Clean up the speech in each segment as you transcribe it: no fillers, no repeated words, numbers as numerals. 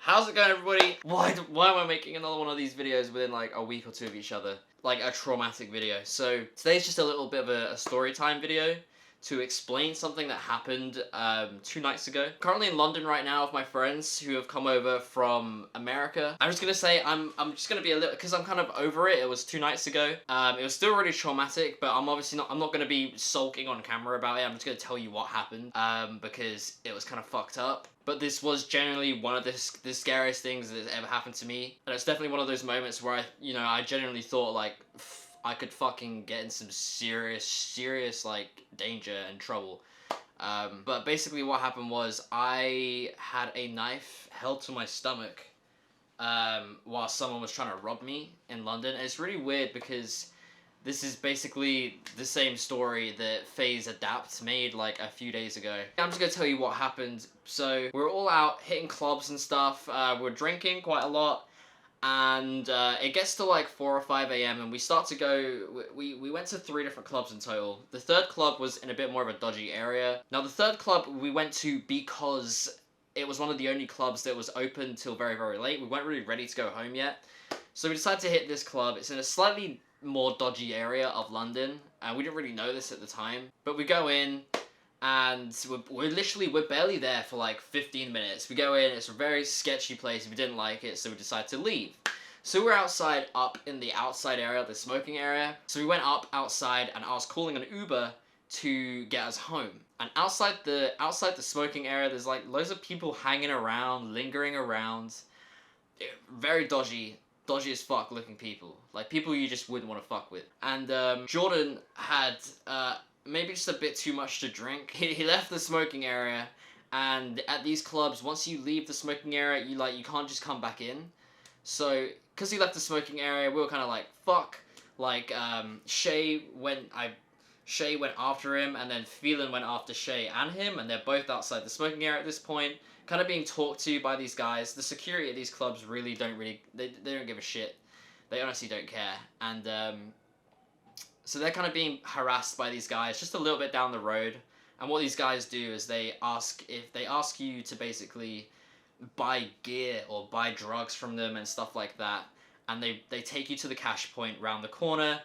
How's it going, everybody? Why am I making another one of these videos within like a week or two of each other? Like a traumatic video. So today's just a little bit of a story time video to explain something that happened 2 nights ago. Currently in London right now with my friends who have come over from America. I'm just gonna say I'm just gonna be a little, because I'm kind of over it. It was 2 nights ago. It was still really traumatic, but I'm not gonna be sulking on camera about it. I'm just gonna tell you what happened because it was kind of fucked up. But this was generally one of the scariest things that has ever happened to me. And it's definitely one of those moments where I genuinely thought like, I could fucking get in some serious like danger and trouble. But basically what happened was I had a knife held to my stomach while someone was trying to rob me in London. And it's really weird because this is basically the same story that FaZe Adapt made like a few days ago. I'm just gonna tell you what happened. So we're all out hitting clubs and stuff. We're drinking quite a lot. And it gets to like 4 or 5 a.m. and we start to go, we went to 3 different clubs in total. The third club was in a bit more of a dodgy area. Now the third club we went to because it was one of the only clubs that was open till very, very late. We weren't really ready to go home yet. So we decided to hit this club. It's in a slightly more dodgy area of London, and we didn't really know this at the time. But we go in, and we're barely there for like 15 minutes. We go in, it's a very sketchy place. We didn't like it, so we decided to leave. So we're outside, up in the outside area, the smoking area. So we went up outside, and I was calling an Uber to get us home. And outside the smoking area, there's like loads of people hanging around, lingering around. Very dodgy as fuck looking people. Like people you just wouldn't want to fuck with. And Jordan had maybe just a bit too much to drink. He left the smoking area, and at these clubs, once you leave the smoking area, you can't just come back in. So because he left the smoking area, we were kind of like, fuck. Like Shay went after him, and then Phelan went after Shay and him, and they're both outside the smoking area at this point, kind of being talked to by these guys. The security at these clubs really don't give a shit. They honestly don't care. And so they're kind of being harassed by these guys just a little bit down the road. And what these guys do is they ask you to basically buy gear or buy drugs from them and stuff like that. And they take you to the cash point round the corner,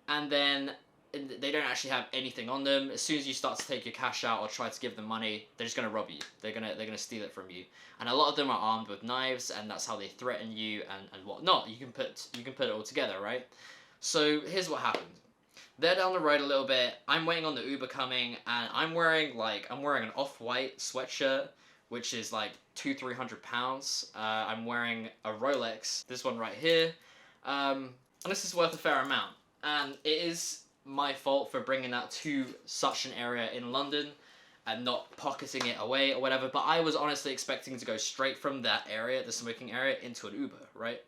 and then they don't actually have anything on them. As soon as you start to take your cash out or try to give them money, they're just gonna rob you. They're gonna steal it from you. And a lot of them are armed with knives, and that's how they threaten you and whatnot. You can put it all together, right? So here's what happened. They're down the road a little bit. I'm waiting on the Uber coming, and I'm wearing an off-white sweatshirt, which is like £200-300. I'm wearing a Rolex, this one right here, and this is worth a fair amount. And it is my fault for bringing that to such an area in London and not pocketing it away or whatever, but I was honestly expecting to go straight from that area, the smoking area, into an Uber, right?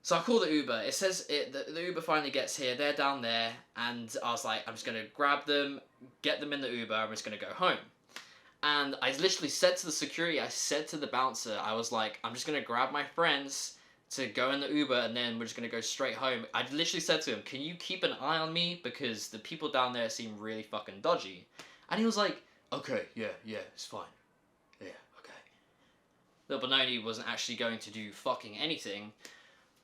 So I call the Uber. It says the Uber finally gets here. They're down there, and I was like, I'm just gonna grab them, get them in the Uber. I'm just gonna go home. And I literally said to the security, I said to the bouncer, I was like, I'm just gonna grab my friends to go in the Uber, and then we're just gonna go straight home. I literally said to him, can you keep an eye on me, because the people down there seem really fucking dodgy. And he was like, okay, yeah, it's fine. Yeah, okay. Little Benoni wasn't actually going to do fucking anything.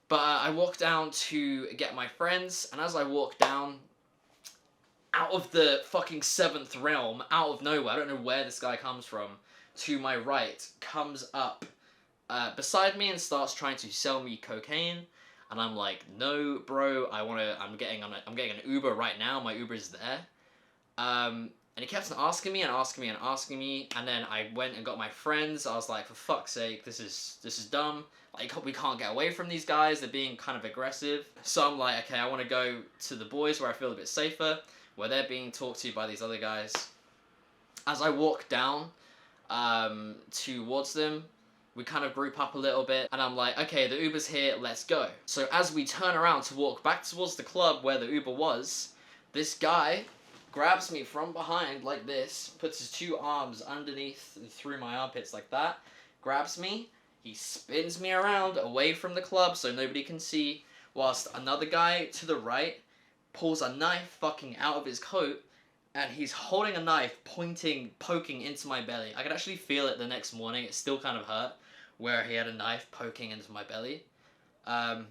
But I walked down to get my friends, and as I walk down, out of the fucking 7th realm, out of nowhere, I don't know where this guy comes from, to my right, comes up beside me and starts trying to sell me cocaine. And I'm like, no, bro, I'm getting an Uber right now. My Uber's there. And he kept on asking me, and then I went and got my friends. I was like, for fuck's sake, this is dumb. Like, we can't get away from these guys. They're being kind of aggressive. So I'm like, okay, I want to go to the boys where I feel a bit safer, where they're being talked to by these other guys. As I walk down towards them, we kind of group up a little bit, and I'm like, okay, the Uber's here, let's go. So as we turn around to walk back towards the club where the Uber was, this guy grabs me from behind like this, puts his 2 arms underneath and through my armpits like that, grabs me, he spins me around away from the club so nobody can see, whilst another guy to the right pulls a knife fucking out of his coat, and he's holding a knife poking into my belly. I could actually feel it the next morning. It still kind of hurt where he had a knife poking into my belly. And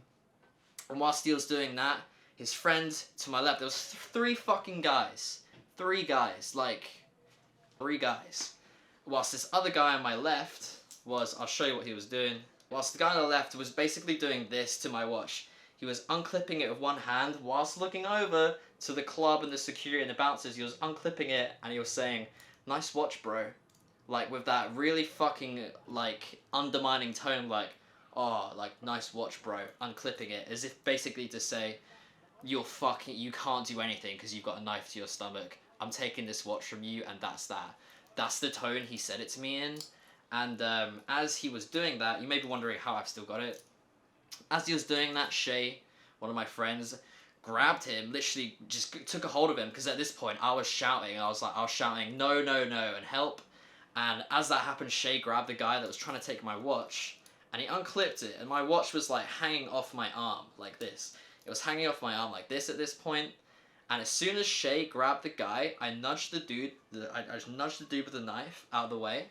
whilst he was doing that, his friend to my left, there was three fucking guys. Three guys. Whilst this other guy on my left I'll show you what he was doing. Whilst the guy on the left was basically doing this to my watch. He was unclipping it with one hand whilst looking over to the club and the security and the bouncers. He was unclipping it and he was saying, "Nice watch, bro." Like, with that really fucking, like, undermining tone, like, "Oh, like, nice watch, bro." Unclipping it, as if basically to say, you can't do anything because you've got a knife to your stomach. I'm taking this watch from you, and that's that. That's the tone he said it to me in. And as he was doing that, you may be wondering how I've still got it. As he was doing that, Shay, one of my friends, grabbed him, literally just took a hold of him, because at this point I was shouting, "No, no, no," and "help." And as that happened, Shay grabbed the guy that was trying to take my watch, and he unclipped it, and my watch was like hanging off my arm, like this. It was hanging off my arm like this at this point, and as soon as Shay grabbed the guy, I nudged the dude, I nudged the dude with the knife out of the way,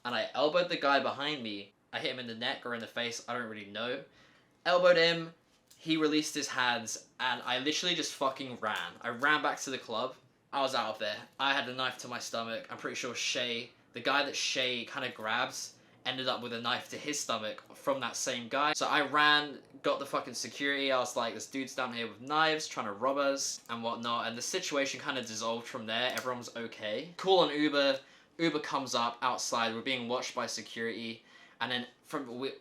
and I elbowed the guy behind me. I hit him in the neck or in the face, I don't really know. Elbowed him, he released his hands, and I literally just fucking ran. I ran back to the club. I was out of there. I had a knife to my stomach. I'm pretty sure Shay, the guy that Shay kind of grabs, ended up with a knife to his stomach from that same guy. So I ran, got the fucking security. I was like, this dude's down here with knives trying to rob us and whatnot, and the situation kind of dissolved from there. Everyone was okay. Call an Uber. Uber comes up outside. We're being watched by security, and then we're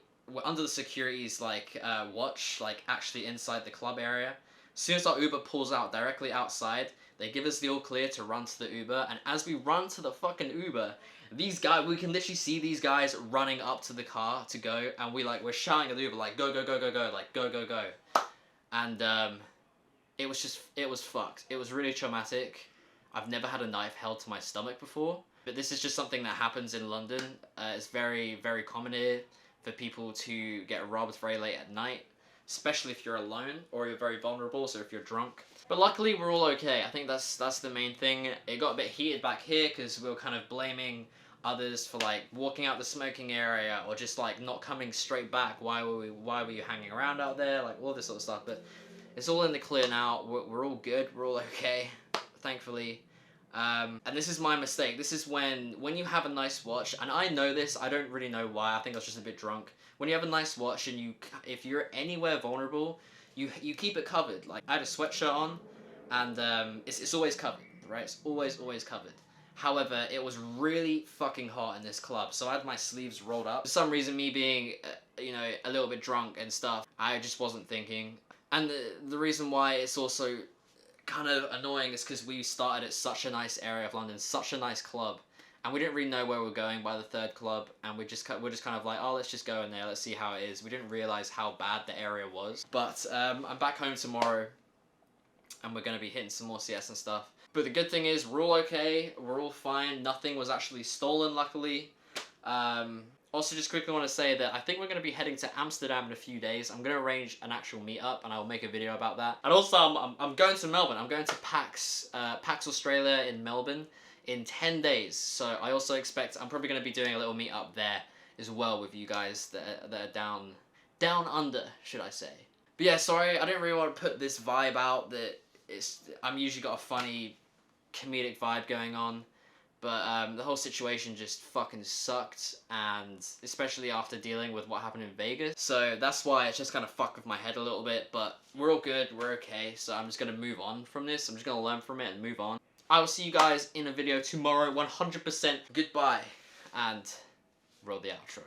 under the security's like watch, like actually inside the club area. As soon as our Uber pulls out directly outside, they give us the all clear to run to the Uber, and as we run to the fucking Uber, these guys, we can literally see these guys running up to the car to go, and we're shouting at the Uber, like, "Go, go, go, go, go," like, "Go, go, go." And it was fucked. It was really traumatic. I've never had a knife held to my stomach before, but this is just something that happens in London. It's very, very common here for people to get robbed very late at night, especially if you're alone or you're very vulnerable, so if you're drunk. But luckily we're all okay. I think that's the main thing. It got a bit heated back here because we were kind of blaming others for like walking out the smoking area or just like not coming straight back. Why were you hanging around out there? Like all this sort of stuff. But it's all in the clear now. We're all good. We're all okay, thankfully. And this is my mistake. This is when you have a nice watch, and I know this, I don't really know why, I think I was just a bit drunk. When you have a nice watch and if you're anywhere vulnerable, you keep it covered. Like, I had a sweatshirt on, and it's always covered, right? It's always covered. However, it was really fucking hot in this club, so I had my sleeves rolled up. For some reason, me being, a little bit drunk and stuff, I just wasn't thinking. And the reason why it's also kind of annoying is because we started at such a nice area of London, such a nice club, and we didn't really know where we were going by the third club, and we're just kind of like, oh, let's just go in there, let's see how it is. We didn't realize how bad the area was. But I'm back home tomorrow, and we're going to be hitting some more CS and stuff. But the good thing is, we're all okay, we're all fine, nothing was actually stolen, luckily. Also, just quickly want to say that I think we're going to be heading to Amsterdam in a few days. I'm going to arrange an actual meetup, and I'll make a video about that. And also, I'm going to Melbourne. I'm going to PAX Australia in Melbourne in 10 days. So I also expect I'm probably going to be doing a little meetup there as well with you guys that are down under, should I say. But yeah, sorry, I didn't really want to put this vibe out that I'm usually got a funny comedic vibe going on. But the whole situation just fucking sucked, and especially after dealing with what happened in Vegas. So that's why it's just kind of fucked with my head a little bit, but we're all good, we're okay, so I'm just going to move on from this. I'm just going to learn from it and move on. I will see you guys in a video tomorrow, 100%. Goodbye, and roll the outro.